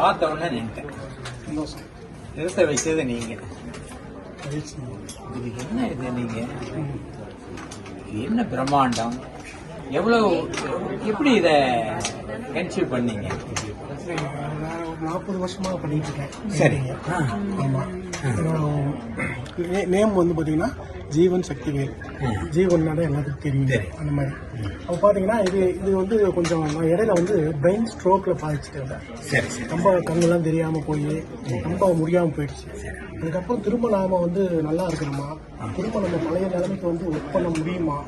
பார்த்த உடனே நின்ட்டேன். நிறுத்த வச்சது நீங்க. இது என்ன இது நீங்க என்ன பிரம்மாண்டம், எவ்வளவு எப்படி இத கன்சீவ் பண்ணீங்க? 40 வருஷமா பண்ணிட்டு இருக்கேன். சரிங்க. ஆமா. நேம் வந்து பாத்தீங்கன்னா ஜீவன் சக்திவேல். ஜீவன்னாலே எல்லாத்துக்கும் தெரியும் அந்த மாதிரி. அப்போ பாத்தீங்கன்னா இது வந்து கொஞ்சம் நான் இடையில வந்து பிரெயின் ஸ்ட்ரோக்ல பாதிச்சுட்டேன். ரொம்ப கண்ணெல்லாம் தெரியாம போய் ரொம்ப முடியாம போயிடுச்சு. அதுக்கப்புறம் திரும்ப நாம வந்து நல்லா இருக்கணுமா, திரும்ப நம்ம பழைய நிலைமைக்கு வந்து ஒர்க் பண்ண முடியுமா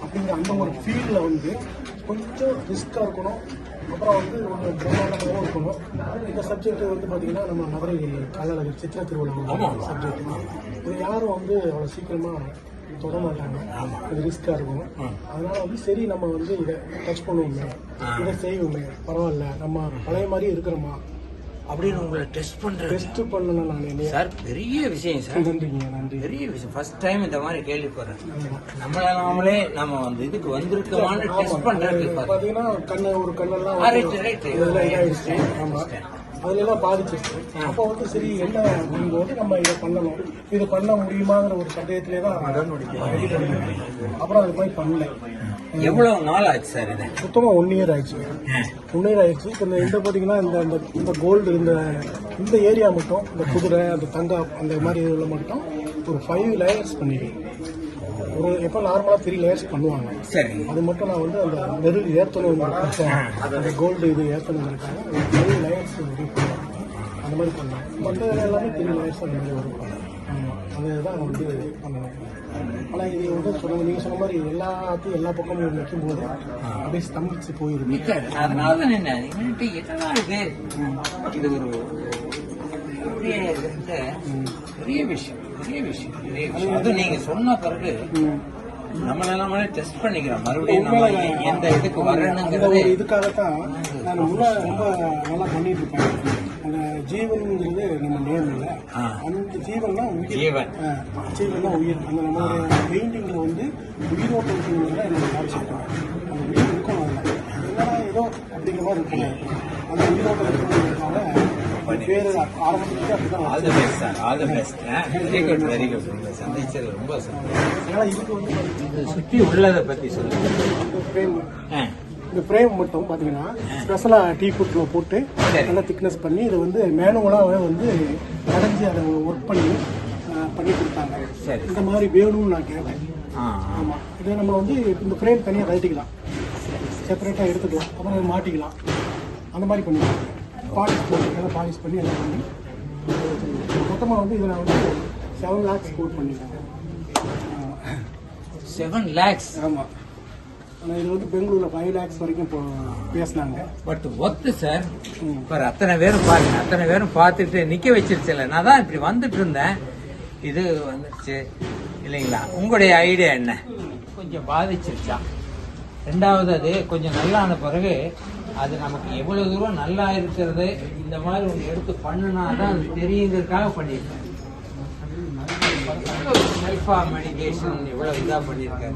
அப்படிங்கிற அந்த ஒரு ஃபீல்ட்ல வந்து கொஞ்சம் ரிஸ்கா இருக்கணும். அப்புறம் வந்து ஒரு பிரம்மாண்டமாகவும் இருக்கணும். இந்த சப்ஜெக்ட் வந்து பார்த்தீங்கன்னா நம்ம மதுரை கள்ளழகர் சித்திர திருவிழா சப்ஜெக்ட். இது யாரும் வந்து அவ்வளோ சீக்கிரமா தொட மாட்டாங்க. இது ரிஸ்கா இருக்கும். அதனால வந்து சரி நம்ம வந்து இதை டச் பண்ணுவோமே, இதை செய்வோமே, பரவாயில்ல நம்ம பழைய மாதிரி இருக்கிறோமா அப்படின்னு உங்களை டெஸ்ட் பண்ணணும். நான் சார் பெரிய விஷயம் சார். நன்றிங்க, நன்றி. பெரிய விஷயம். ஃபர்ஸ்ட் டைம் இந்த மாதிரி கேள்விப்படுறேன். நம்மளாலே நம்ம வந்து இதுக்கு வந்திருக்கோமான்னு டெஸ்ட் பண்றதுக்கு பாத்தீங்கன்னா ஒரு கண்ணெல்லாம் இதாயிடுச்சு. ஆமா, அதுல எல்லாம் பாதிச்சிருச்சு. அப்போ வந்து சரி என்ன அப்படிங்கும்போது நம்ம இதை பண்ணணும், இது பண்ண முடியுமாங்கிற ஒரு சந்தேகத்திலே தான் ரெடி பண்ணேன். அப்புறம் அது மாதிரி பண்ணல. எவ்வளவு நாள் ஆச்சு சார்? இது சுத்தமா 1 இயர் ஆயிடுச்சு. 1 இயர் ஆயிடுச்சு. இந்த பாத்தீங்கன்னா இந்த கோல்டு இந்த ஏரியா மட்டும், இந்த குதிரை, அந்த தங்கம், அந்த மாதிரி இதில் மட்டும் ஒரு 5 லேயர்ஸ் பண்ணிடுவேன். ஒரு எப்போ நார்மலாக 3 லேயர்ஸ் பண்ணுவாங்க. சரி. அது மட்டும் நான் வந்து அந்த நெருள் ஏற்றணும், அந்த கோல்டு இது ஏற்றணுங்கிறதுக்காக 5 லேயர்ஸ் ரெடி பண்ணுவேன். அந்த மாதிரி பண்ணுவேன். மற்ற எல்லாமே 3 லேயர்ஸ் அந்த மாதிரி வரும். அதுதான் வந்து பண்ணணும். ஆனால் இது வந்து நீங்கள் சொன்ன மாதிரி எல்லாத்தையும் எல்லா பக்கமும் வைக்கும்போது அப்படியே ஸ்தம்பிச்சு போயிருக்கு. அதனால தான் என்ன இது ஒரு பெரிய விஷயம். அதுவும் நீங்க சொன்ன பிறகு நம்மளால டெஸ்ட் பண்ணிக்கிறோம். மறுபடியும் எந்த இதுக்கு வரணுங்கிறது இதுக்காகத்தான் நான் ரொம்ப நல்லா பண்ணிட்டு இருப்பேன். அந்த ஜீவன்ங்கிறது நம்ம நேம் இல்லை, அந்த ஜீவன் தான் உயிர். ஜீவன் தான் உயிர். அந்த நம்மளுடைய பெயிண்டிங்ல வந்து உயிரோட்டம் இருக்குங்கிறத என்னோட காட்சிக்கிறேன். அந்த உயிர் இருக்கும். அதில் ஏதோ அப்படிங்கிற மாதிரி இருக்குங்க. அந்த உயிரோட்டம் இருக்குங்கிறதுனால பேரு ஆரம்பத்துக்கு அப்படிதான். All the best sir. All the best. Very good, very good. சந்திச்சது ரொம்ப சந்தோஷம். இதுக்கு வந்து சுற்றி உள்ளதை பத்தி சொல்லுங்க. இந்த ஃப்ரேம் மட்டும் பார்த்தீங்கன்னா ஸ்பெஷலாக டீ குட்ல போட்டு நல்லா திக்னஸ் பண்ணி இதை வந்து மேனுவலாகவே வந்து கடைஞ்சி அதை ஒர்க் பண்ணி கொடுத்தாங்க. இந்த மாதிரி வேணும்னு நான் கேட்டேன். ஆமாம், இதை நம்ம வந்து இந்த ஃப்ரேம் தனியாக கழட்டிக்கலாம், செப்பரேட்டாக எடுத்துக்கலாம், அப்புறம் மாட்டிக்கலாம். அந்த மாதிரி பண்ணிக்கலாம். பாலிஷ் போட்டு பாலிஷ் பண்ணி எல்லாம் பண்ணி மொத்தமாக வந்து இதை நான் வந்து 7 lakhs கோட் பண்ணிட்டேன். 7 lakhs? ஆமாம். ஆனால் இது வந்து பெங்களூரில் 5 lakhs வரைக்கும் பேசினாங்க. பட் ஒத்து சார். இப்போ அத்தனை பேரும் பாருங்க, அத்தனை பேரும் பார்த்துட்டு நிற்க வச்சிருச்சுல. நான் தான் இப்படி வந்துட்டு இருந்தேன், இது வந்துருச்சு இல்லைங்களா? உங்களுடைய ஐடியா என்ன? கொஞ்சம் பாதிச்சிருச்சா? ரெண்டாவது அது கொஞ்சம் நல்லா ஆன பிறகு அது நமக்கு எவ்வளவு தூரம் நல்லா இருக்கிறது இந்த மாதிரி ஒன்று எடுத்து பண்ணுனா தான் அது தெரியுங்கிறதுக்காக பண்ணியிருக்கேன். செல்ஃபா மெடிடேஷன் எவ்வளவு இதாக பண்ணியிருக்காரு.